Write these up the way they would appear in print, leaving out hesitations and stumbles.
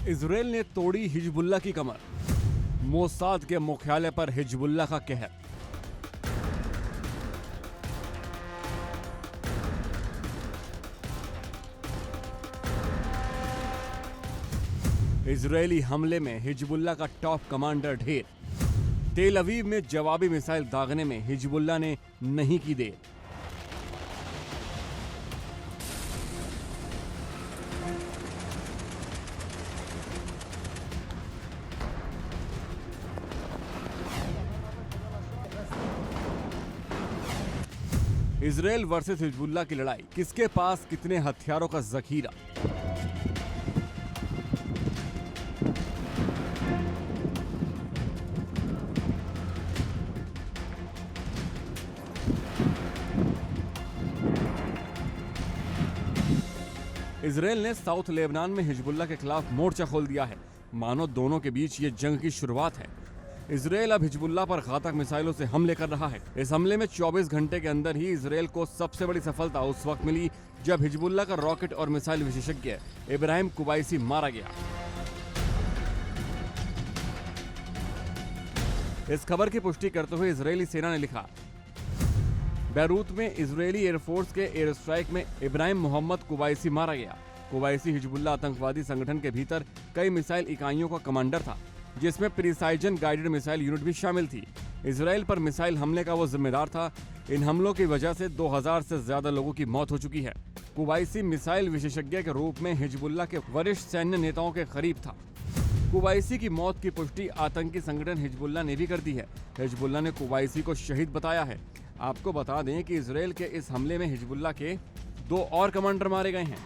Israel ने तोड़ी Hezbollah की कमर। मोसाद के मुख्यालय पर हिजबुल्लाह का कहर। इजरायली हमले में हिजबुल्लाह का टॉप कमांडर ढेर। तेल अवीव में जवाबी मिसाइल दागने में हिजबुल्लाह ने नहीं की देर। इजराइल वर्सेस हिजबुल्लाह की लड़ाई, किसके पास कितने हथियारों का जखीरा। इजराइल ने साउथ लेबनान में हिजबुल्लाह के खिलाफ मोर्चा खोल दिया है। मानो दोनों के बीच ये जंग की शुरुआत है। इजराइल अब हिजबुल्लाह पर घातक मिसाइलों से हमले कर रहा है। इस हमले में 24 घंटे के अंदर ही इजराइल को सबसे बड़ी सफलता उस वक्त मिली जब हिजबुल्लाह का रॉकेट और मिसाइल विशेषज्ञ इब्राहिम कुबैसी मारा गया। इस खबर की पुष्टि करते हुए इजरायली सेना ने लिखा, बैरूत में इजरायली एयरफोर्स के एयर स्ट्राइक में इब्राहिम मोहम्मद कुबैसी मारा गया। कुबैसी हिजबुल्लाह आतंकवादी संगठन के भीतर कई मिसाइल इकाइयों का कमांडर था, जिसमें प्रिसाइजन गाइडेड मिसाइल यूनिट भी शामिल थी। इजराइल पर मिसाइल हमले का वो जिम्मेदार था। इन हमलों की वजह से 2000 से ज्यादा लोगों की मौत हो चुकी है। कुबैसी मिसाइल विशेषज्ञ के रूप में हिजबुल्लाह के वरिष्ठ सैन्य नेताओं के करीब था। कुबैसी की मौत की पुष्टि आतंकी संगठन हिजबुल्लाह ने भी कर दी है। हिजबुल्लाह ने कुबैसी को शहीद बताया है। आपको बता दें कि इजराइल के इस हमले में हिजबुल्लाह के 2 और कमांडर मारे गए हैं।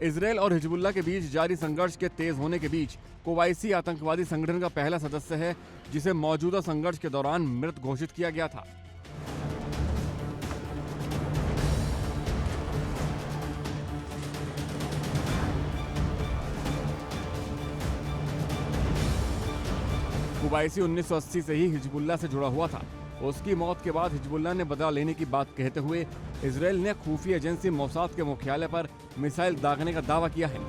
इजराइल और हिजबुल्लाह के बीच जारी संघर्ष के तेज होने के बीच कुबैसी आतंकवादी संगठन का पहला सदस्य है जिसे मौजूदा संघर्ष के दौरान मृत घोषित किया गया था। कुबैसी 1980 से ही हिजबुल्लाह से जुड़ा हुआ था। उसकी मौत के बाद हिजबुल्लाह ने बदला लेने की बात कहते हुए इजराइल ने खुफिया एजेंसी मोसाद के मुख्यालय पर मिसाइल दागने का दावा किया है।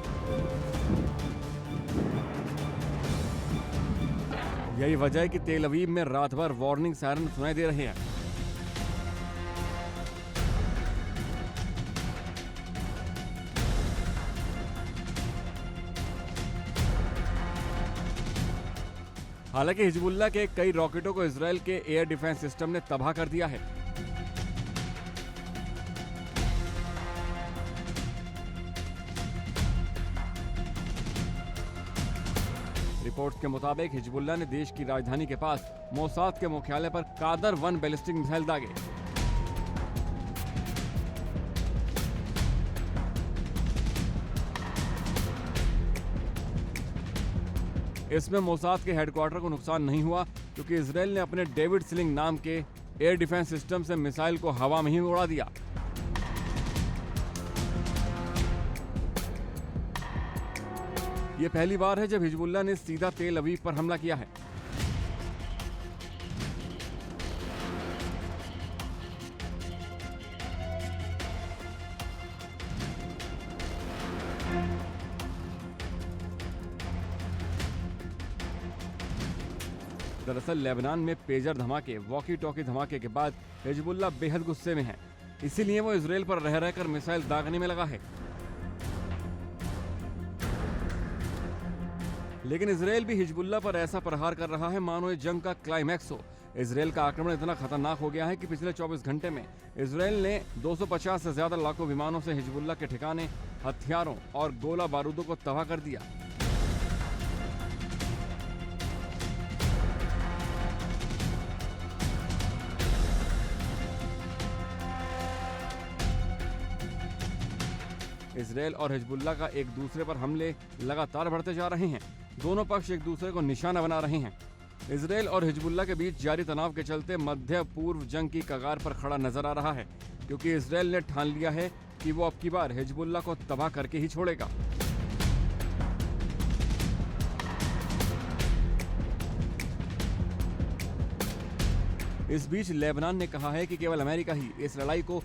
यही वजह है कि तेल अवीव में रात भर वार्निंग सायरन सुनाई दे रहे हैं। हालांकि हिजबुल्लाह के कई रॉकेटों को इजराइल के एयर डिफेंस सिस्टम ने तबाह कर दिया है। रिपोर्ट्स के मुताबिक हिजबुल्लाह ने देश की राजधानी के पास मोसाद के मुख्यालय पर कादर 1 बैलिस्टिक मिसाइल दागे। इसमें मोसाद के हेडक्वार्टर को नुकसान नहीं हुआ क्योंकि इजराइल ने अपने डेविड स्लिंग नाम के एयर डिफेंस सिस्टम से मिसाइल को हवा में ही उड़ा दिया। यह पहली बार है जब हिजबुल्लाह ने सीधा तेल अवीव पर हमला किया है। दरअसल लेबनान में पेजर धमाके, वॉकी टॉकी धमाके के बाद हिजबुल्लाह बेहद गुस्से में है। इसीलिए वो इजराइल पर रह रहकर मिसाइल दागने में लगा है। लेकिन इजराइल भी हिजबुल्लाह पर ऐसा प्रहार कर रहा है मानो ये जंग का क्लाइमैक्स हो। इजराइल का आक्रमण इतना खतरनाक हो गया है कि पिछले 24 घंटे में इजराइल ने 250 से ज्यादा लाखों विमानों से हिजबुल्लाह के ठिकाने, हथियारों और गोला बारूदों को तबाह कर दिया। इजराइल और हिजबुल्लाह का एक दूसरे पर हमले लगातार बढ़ते जा रहे हैं। दोनों पक्ष एक दूसरे को निशाना बना रहे हैं। इजराइल और हिजबुल्लाह के बीच जारी तनाव के चलते मध्य पूर्व जंग की कगार पर खड़ा नजर आ रहा है, क्योंकि इजराइल ने ठान लिया है कि वो अब की बार हिजबुल्लाह को तबाह करके ही छोड़ेगा। इस बीच लेबनान ने कहा है कि केवल अमेरिका ही इस लड़ाई को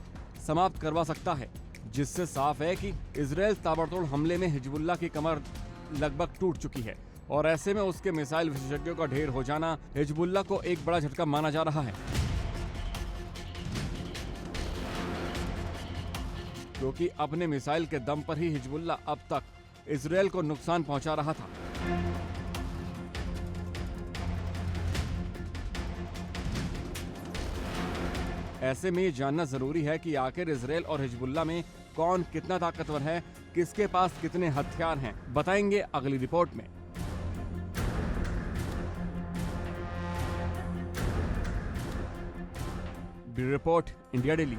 समाप्त करवा सकता है, जिससे साफ है कि इजराइल ताबड़तोड़ हमले में हिजबुल्लाह की कमर लगभग टूट चुकी है और ऐसे में उसके मिसाइल विशेषज्ञों का ढेर हो जाना हिजबुल्लाह को एक बड़ा झटका माना जा रहा है, क्योंकि अपने मिसाइल के दम पर ही हिजबुल्लाह अब तक इजराइल को नुकसान पहुंचा रहा था। ऐसे में ये जानना जरूरी है कि आखिर इजराइल और हिजबुल्लाह में कौन कितना ताकतवर है, किसके पास कितने हथियार हैं, बताएंगे अगली रिपोर्ट में। Bureau report, India daily.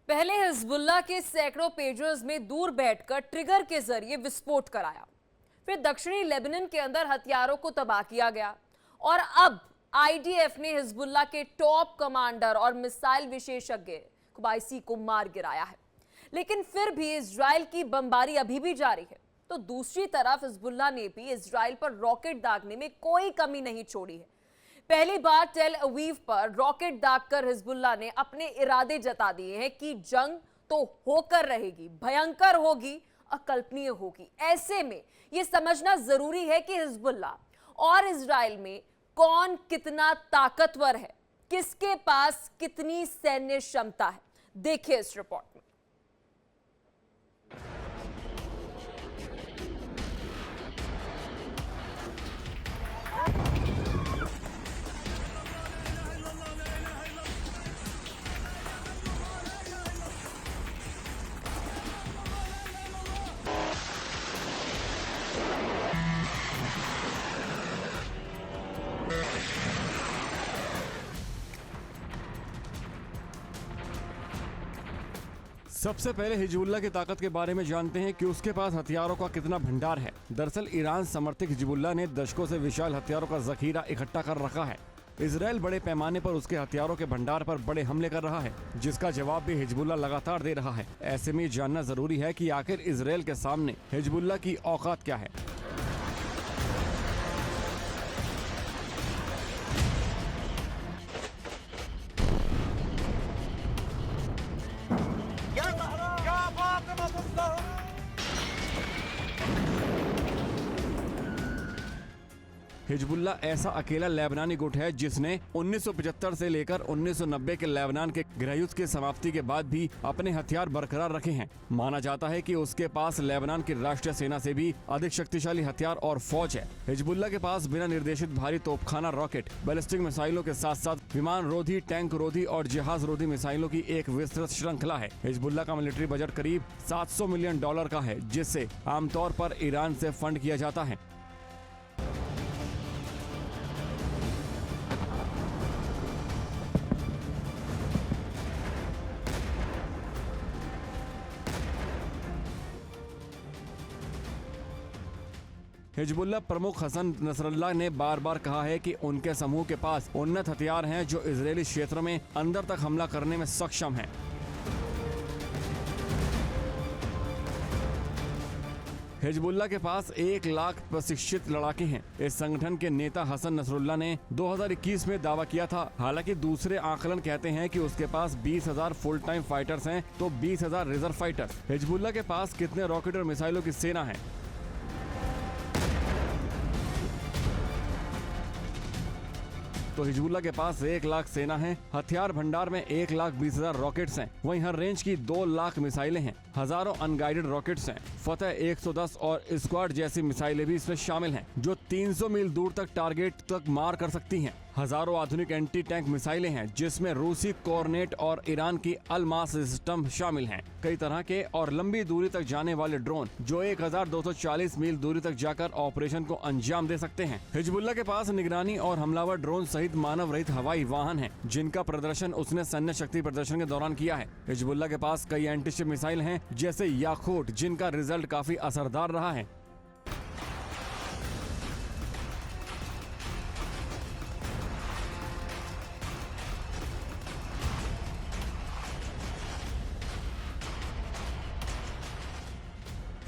पहले हिजबुल्लाह के सैकड़ों पेजर्स में दूर बैठकर ट्रिगर के जरिए विस्फोट कराया, फिर दक्षिणी लेबनान के अंदर हथियारों को तबाह किया गया और अब आईडीएफ ने हिजबुल्लाह के टॉप कमांडर और मिसाइल विशेषज्ञ कुबैसी को मार गिराया है। लेकिन फिर भी इजराइल की बमबारी अभी भी जारी है, तो दूसरी तरफ हिजबुल्लाह ने भी इजराइल पर रॉकेट दागने में कोई कमी नहीं छोड़ी है। पहली बार टेल अवीव पर रॉकेट दागकर हिजबुल्लाह ने अपने इरादे जता दिए हैं कि जंग तो होकर रहेगी, भयंकर होगी, अकल्पनीय होगी। ऐसे में यह समझना जरूरी है कि हिजबुल्लाह और इजराइल में कौन कितना ताकतवर है, किसके पास कितनी सैन्य क्षमता है। देखिए इस रिपोर्ट में। सबसे पहले हिजबुल्लाह की ताकत के बारे में जानते हैं कि उसके पास हथियारों का कितना भंडार है। दरअसल ईरान समर्थित हिजबुल्लाह ने दशकों से विशाल हथियारों का जखीरा इकट्ठा कर रखा है। इजराइल बड़े पैमाने पर उसके हथियारों के भंडार पर बड़े हमले कर रहा है, जिसका जवाब भी हिजबुल्लाह लगातार दे रहा है। ऐसे में जानना जरूरी है कि आखिर इजराइल के सामने हिजबुल्लाह की औकात क्या है। हिजबुल्लाह ऐसा अकेला लेबनानी गुट है जिसने 1975 से लेकर 1990 के लेबनान के गृहयुद्ध की समाप्ति के बाद भी अपने हथियार बरकरार रखे हैं। माना जाता है कि उसके पास लेबनान की राष्ट्रीय सेना से भी अधिक शक्तिशाली हथियार और फौज है। हिजबुल्लाह के पास बिना निर्देशित भारी तोपखाना, रॉकेट, बैलिस्टिक मिसाइलों के साथ साथ विमान रोधी, टैंक रोधी और जहाज रोधी मिसाइलों की एक विस्तृत श्रृंखला है। हिजबुल्लाह का मिलिट्री बजट करीब $700 मिलियन का है, जिससे आमतौर पर ईरान से फंड किया जाता है। हिजबुल्लाह प्रमुख हसन नसरल्लाह ने बार बार कहा है कि उनके समूह के पास उन्नत हथियार हैं जो इजरायली क्षेत्र में अंदर तक हमला करने में सक्षम हैं। हिजबुल्लाह के पास 1 लाख प्रशिक्षित लड़ाके हैं। इस संगठन के नेता हसन नसरुल्लाह ने 2021 में दावा किया था। हालांकि दूसरे आकलन कहते हैं कि उसके पास 20,000 फुल टाइम फाइटर्स हैं तो 20,000 रिजर्व फाइटर्स। हिजबुल्लाह के पास कितने रॉकेट और मिसाइलों की सेना है? तो हिजबुल्लाह के पास 1 लाख सेना है। हथियार भंडार में 1,20,000 रॉकेट्स हैं। वहीं हर रेंज की 2 लाख मिसाइलें हैं। हजारों अनगाइडेड रॉकेट्स हैं। फतेह 110 और स्क्वाड जैसी मिसाइलें भी इसमें शामिल हैं, जो 300 मील दूर तक टारगेट तक मार कर सकती हैं। हजारों आधुनिक एंटी टैंक मिसाइलें हैं, जिसमें रूसी कॉर्नेट और ईरान की अलमास सिस्टम शामिल हैं। कई तरह के और लंबी दूरी तक जाने वाले ड्रोन, जो 1240 मील दूरी तक जाकर ऑपरेशन को अंजाम दे सकते हैं। हिजबुल्लाह के पास निगरानी और हमलावर ड्रोन सहित मानव रहित हवाई वाहन हैं, जिनका प्रदर्शन उसने सैन्य शक्ति प्रदर्शन के दौरान किया है। हिजबुल्लाह के पास कई एंटी शिप मिसाइल हैं, जैसे याकूट, जिनका रिजल्ट काफी असरदार रहा है।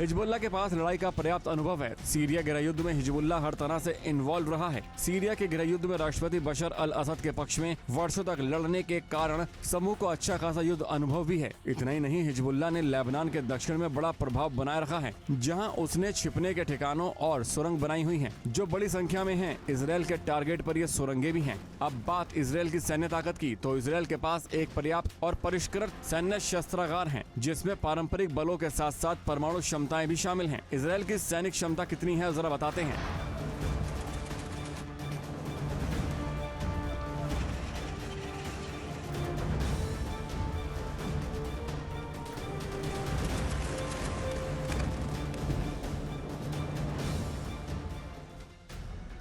हिजबुल्लाह के पास लड़ाई का पर्याप्त अनुभव है। सीरिया गृह युद्ध में हिजबुल्लाह हर तरह से इन्वॉल्व रहा है। सीरिया के गृह युद्ध में राष्ट्रपति बशर अल असद के पक्ष में वर्षों तक लड़ने के कारण समूह को अच्छा खासा युद्ध अनुभव भी है। इतना ही नहीं, हिजबुल्लाह ने लेबनान के दक्षिण में बड़ा प्रभाव बनाए रखा है, जहां उसने छिपने के ठिकानों और सुरंग बनाई हुई हैं, जो बड़ी संख्या में हैं। इजरायल के टारगेट पर ये सुरंगें भी हैं। अब बात इजरायल की सैन्य ताकत की, तो इजरायल के पास एक पर्याप्त और परिष्कृत सैन्य शस्त्रागार है, जिसमें पारंपरिक बलों के साथ साथ परमाणु क्षमताएं भी शामिल हैं। इजरायल की सैनिक क्षमता कितनी है, जरा बताते हैं।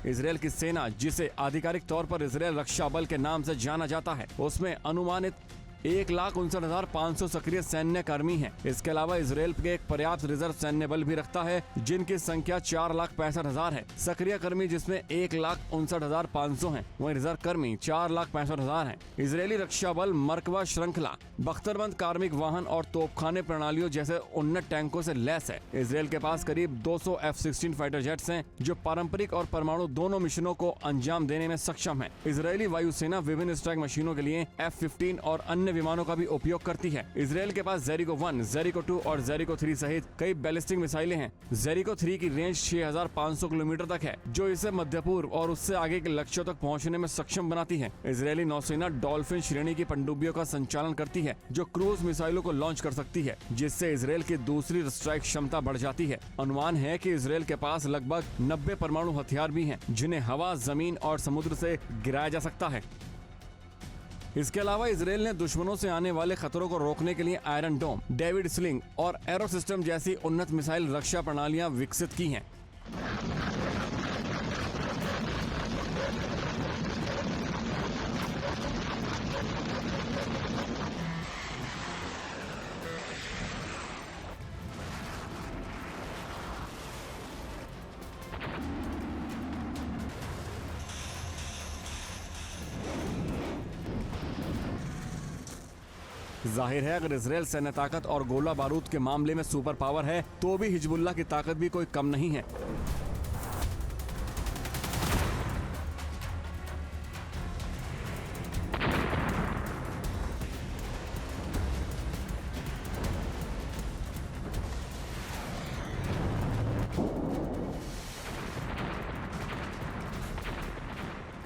इजरायल की सेना, जिसे आधिकारिक तौर पर इजरायल रक्षा बल के नाम से जाना जाता है, उसमें अनुमानित 1,59,500 सक्रिय सैन्य कर्मी हैं। इसके अलावा इजरायल के एक पर्याप्त रिजर्व सैन्य बल भी रखता है, जिनकी संख्या 4,65,000 है। सक्रिय कर्मी जिसमें 1,59,500 हैं, वहीं रिजर्व कर्मी 4,65,000 हैं। इजरायली रक्षा बल मरकवा श्रृंखला, बख्तरबंद कार्मिक वाहन और तोपखाने प्रणालियों जैसे उन्नत टैंकों से लैस है। इजरायल के पास करीब 200 F-16 फाइटर जेट्स हैं, जो पारंपरिक और परमाणु दोनों मिशनों को अंजाम देने में सक्षम है। इजरायली वायुसेना विभिन्न स्ट्राइक मशीनों के लिए F-15 और अन्य विमानों का भी उपयोग करती है। इजरायल के पास जेरिको 1, जेरिको 2 और जेरिको 3 सहित कई बैलिस्टिक मिसाइलें हैं। जेरिको 3 की रेंज 6,500 किलोमीटर तक है, जो इसे मध्य पूर्व और उससे आगे के लक्ष्यों तक पहुंचने में सक्षम बनाती है। इजरायली नौसेना डॉल्फिन श्रेणी की पनडुब्बियों का संचालन करती है, जो क्रूज मिसाइलों को लॉन्च कर सकती है, जिससे इजरायल की दूसरी स्ट्राइक क्षमता बढ़ जाती है। अनुमान है कि इजरायल के पास लगभग 90 परमाणु हथियार भी हैं, जिन्हें हवा, जमीन और समुद्र से गिराया जा सकता है। इसके अलावा इजरायल ने दुश्मनों से आने वाले खतरों को रोकने के लिए आयरन डोम, डेविड स्लिंग और एरो सिस्टम जैसी उन्नत मिसाइल रक्षा प्रणालियां विकसित की हैं। जाहिर है, अगर इजरायल सैन्य ताकत और गोला बारूद के मामले में सुपर पावर है, तो भी हिजबुल्लाह की ताकत भी कोई कम नहीं है।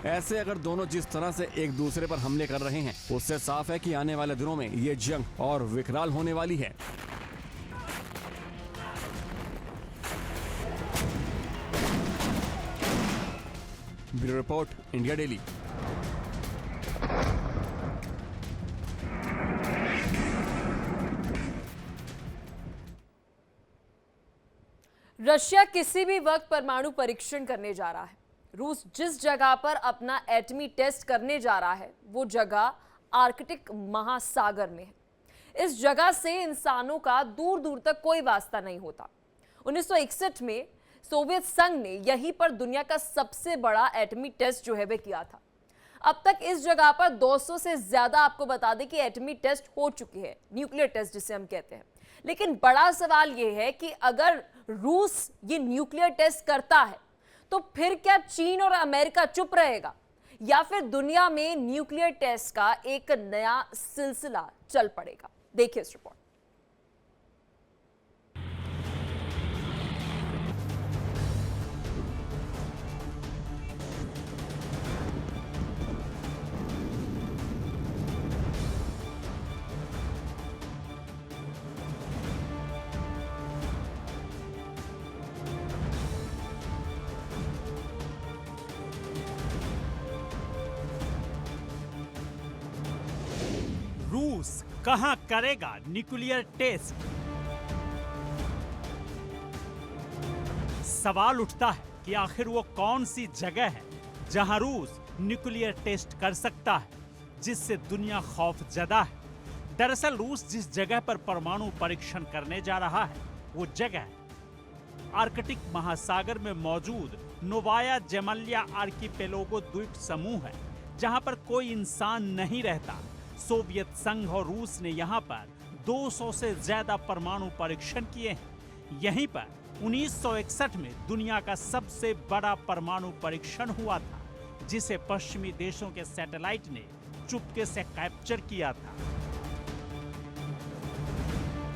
ऐसे अगर दोनों जिस तरह से एक दूसरे पर हमले कर रहे हैं, उससे साफ है कि आने वाले दिनों में ये जंग और विकराल होने वाली है। Bureau report, India daily. Russia किसी भी वक्त परमाणु परीक्षण करने जा रहा है। रूस जिस जगह पर अपना एटमी टेस्ट करने जा रहा है, वो जगह आर्कटिक महासागर में है। इस जगह से इंसानों का दूर दूर तक कोई वास्ता नहीं होता। 1961 में सोवियत संघ ने यहीं पर दुनिया का सबसे बड़ा एटमी टेस्ट जो है वह किया था। अब तक इस जगह पर 200 से ज्यादा, आपको बता दें कि एटमी टेस्ट हो चुके हैं, न्यूक्लियर टेस्ट जिसे हम कहते हैं। लेकिन बड़ा सवाल यह है कि अगर रूस ये न्यूक्लियर टेस्ट करता है, तो फिर क्या चीन और अमेरिका चुप रहेगा, या फिर दुनिया में न्यूक्लियर टेस्ट का एक नया सिलसिला चल पड़ेगा? देखिए इस रिपोर्ट। रूस कहां करेगा न्यूक्लियर टेस्ट? सवाल उठता है कि आखिर वो कौन सी जगह है जहां रूस न्यूक्लियर टेस्ट कर सकता है, जिससे दुनिया खौफजदा है। दरअसल रूस जिस जगह पर परमाणु परीक्षण करने जा रहा है, वो जगह आर्कटिक महासागर में मौजूद नोवाया जेमल्या आर्किपेलागो द्वीप समूह है, जहां पर कोई इंसान नहीं रहता। सोवियत संघ और रूस ने यहां पर 200 से ज्यादा परमाणु परीक्षण किए हैं। यहीं पर 1961 में दुनिया का सबसे बड़ा परमाणु परीक्षण हुआ था, जिसे पश्चिमी देशों के सैटेलाइट ने चुपके से कैप्चर किया था।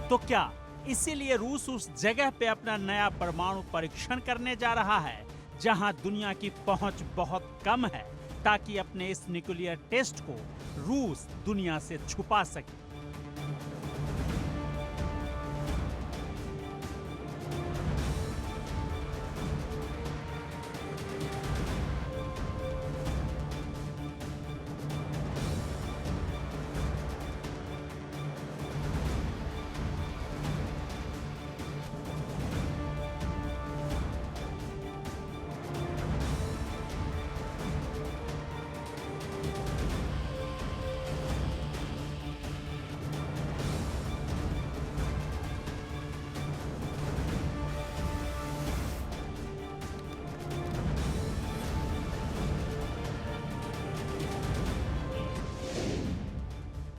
तो क्या इसीलिए रूस उस जगह पे अपना नया परमाणु परीक्षण करने जा रहा है जहां दुनिया की पहुंच बहुत कम है, ताकि अपने इस न्यूक्लियर टेस्ट को रूस दुनिया से छुपा सके?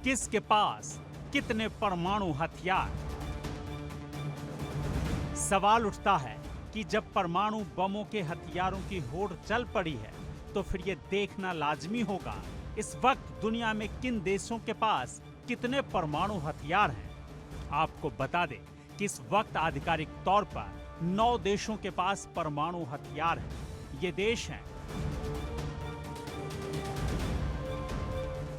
किसके पास कितने परमाणु हथियार? सवाल उठता है कि जब परमाणु बमों के हथियारों की होड़ चल पड़ी है, तो फिर यह देखना लाजमी होगा इस वक्त दुनिया में किन देशों के पास कितने परमाणु हथियार हैं। आपको बता दें कि इस वक्त आधिकारिक तौर पर 9 देशों के पास परमाणु हथियार हैं। ये देश हैं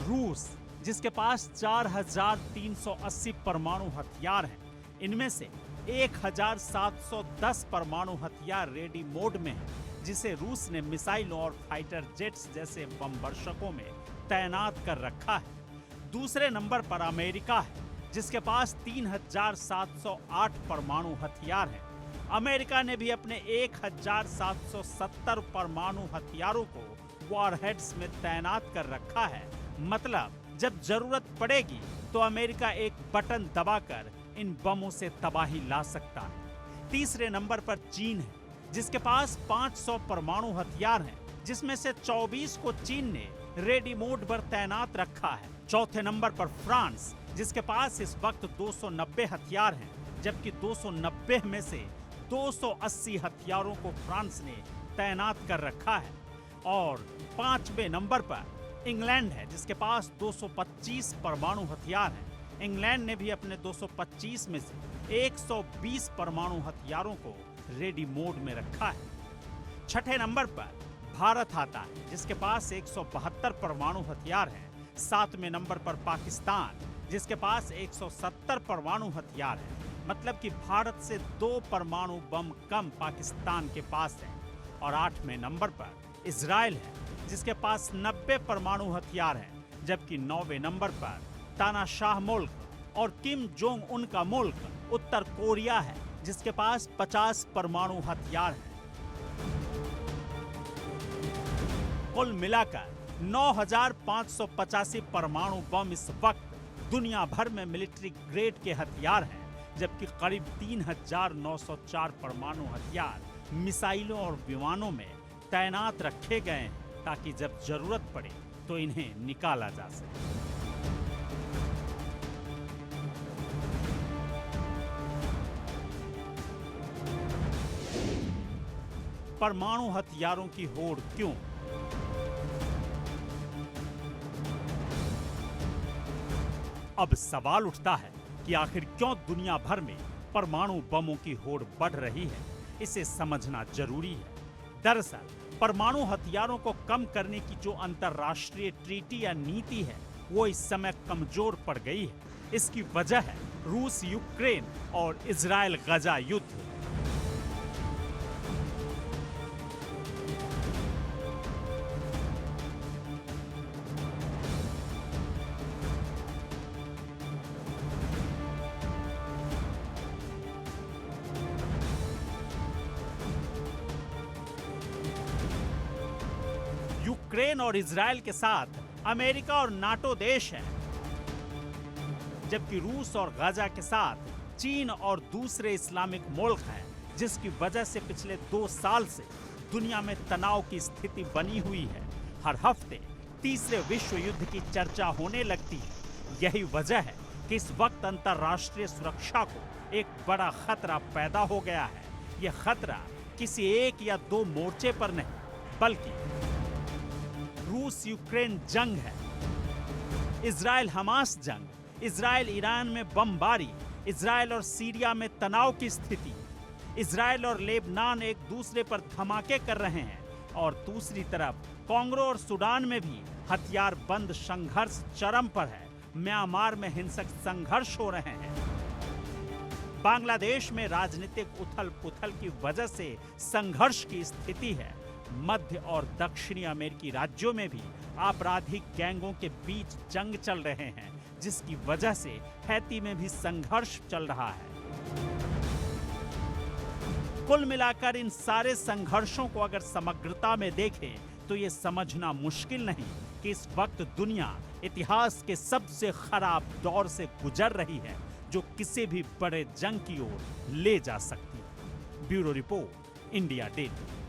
रूस, जिसके पास 4,380 परमाणु हथियार हैं। इनमें से 1,710 परमाणु हथियार रेडी मोड में हैं, जिसे रूस ने मिसाइलों और फाइटर जेट्स जैसे बम वर्षकों में तैनात कर रखा है। दूसरे नंबर पर अमेरिका है, जिसके पास 3,708 परमाणु हथियार हैं। अमेरिका ने भी अपने 1,770 परमाणु हथियारों को वॉरहेड्स में तैनात कर रखा है। मतलब जब जरूरत पड़ेगी तो अमेरिका एक बटन दबाकर इन बमों से तबाही ला सकता है। तीसरे नंबर पर चीन है, जिसके पास 500 परमाणु हथियार हैं, जिसमें से 24 को चीन ने रेडी मोड पर तैनात रखा है। चौथे नंबर पर फ्रांस, जिसके पास इस वक्त 290 हथियार हैं, जबकि 290 में से 280 हथियारों को फ्रांस ने तैनात कर रखा है। और 5वें नंबर पर इंग्लैंड है, जिसके पास 225 परमाणु हथियार हैं। इंग्लैंड ने भी अपने 225 में से 120 परमाणु हथियारों को रेडी मोड में रखा है। छठे नंबर पर भारत आता है, जिसके पास 172 परमाणु हथियार हैं। 7वें नंबर पर पाकिस्तान, जिसके पास 170 परमाणु हथियार हैं। मतलब कि भारत से 2 परमाणु बम कम पाकिस्तान के पास है। और 8वें नंबर पर इजराइल है, जिसके पास 90 परमाणु हथियार हैं, जबकि 9वें नंबर पर तानाशाह मुल्क और किम जोंग उन का मुल्क उत्तर कोरिया है, जिसके पास 50 परमाणु हथियार हैं। कुल मिलाकर 9,585 परमाणु बम इस वक्त दुनिया भर में मिलिट्री ग्रेड के हथियार हैं, जबकि करीब 3,904 परमाणु हथियार मिसाइलों और विमानों में तैनात रखे गए हैं, ताकि जब जरूरत पड़े तो इन्हें निकाला जा सके। परमाणु हथियारों की होड़ क्यों? अब सवाल उठता है कि आखिर क्यों दुनिया भर में परमाणु बमों की होड़ बढ़ रही है। इसे समझना जरूरी है। दरअसल परमाणु हथियारों को कम करने की जो अंतर्राष्ट्रीय ट्रीटी या नीति है, वो इस समय कमजोर पड़ गई है। इसकी वजह है रूस यूक्रेन और इजराइल गजा युद्ध। यूक्रेन और इजराइल के साथ अमेरिका और नाटो देश हैं, जबकि रूस और गाजा के साथ चीन और दूसरे इस्लामिक मुल्क हैं, जिसकी वजह से पिछले 2 साल से दुनिया में तनाव की स्थिति बनी हुई है। हर हफ्ते तीसरे विश्व युद्ध की चर्चा होने लगती है। यही वजह है कि इस वक्त अंतर्राष्ट्रीय सुरक्षा को एक बड़ा खतरा पैदा हो गया है। यह खतरा किसी एक या दो मोर्चे पर नहीं, बल्कि रूस यूक्रेन जंग है, इजराइल हमास जंग, इजराइल ईरान में बमबारी, इजराइल और सीरिया में तनाव की स्थिति, इजराइल और लेबनान एक दूसरे पर धमाके कर रहे हैं और दूसरी तरफ कांगो और सूडान में भी हथियार बंद संघर्ष चरम पर है। म्यांमार में हिंसक संघर्ष हो रहे हैं। बांग्लादेश में राजनीतिक उथल पुथल की वजह से संघर्ष की स्थिति है। मध्य और दक्षिणी अमेरिकी राज्यों में भी आपराधिक गैंगों के बीच जंग चल रहे हैं, जिसकी वजह से हैती में भी संघर्ष चल रहा है। कुल मिलाकर इन सारे संघर्षों को अगर समग्रता में देखें तो ये समझना मुश्किल नहीं कि इस वक्त दुनिया इतिहास के सबसे खराब दौर से गुजर रही है, जो किसी भी बड़े जंग की ओर ले जा सकती है। Bureau report, India daily.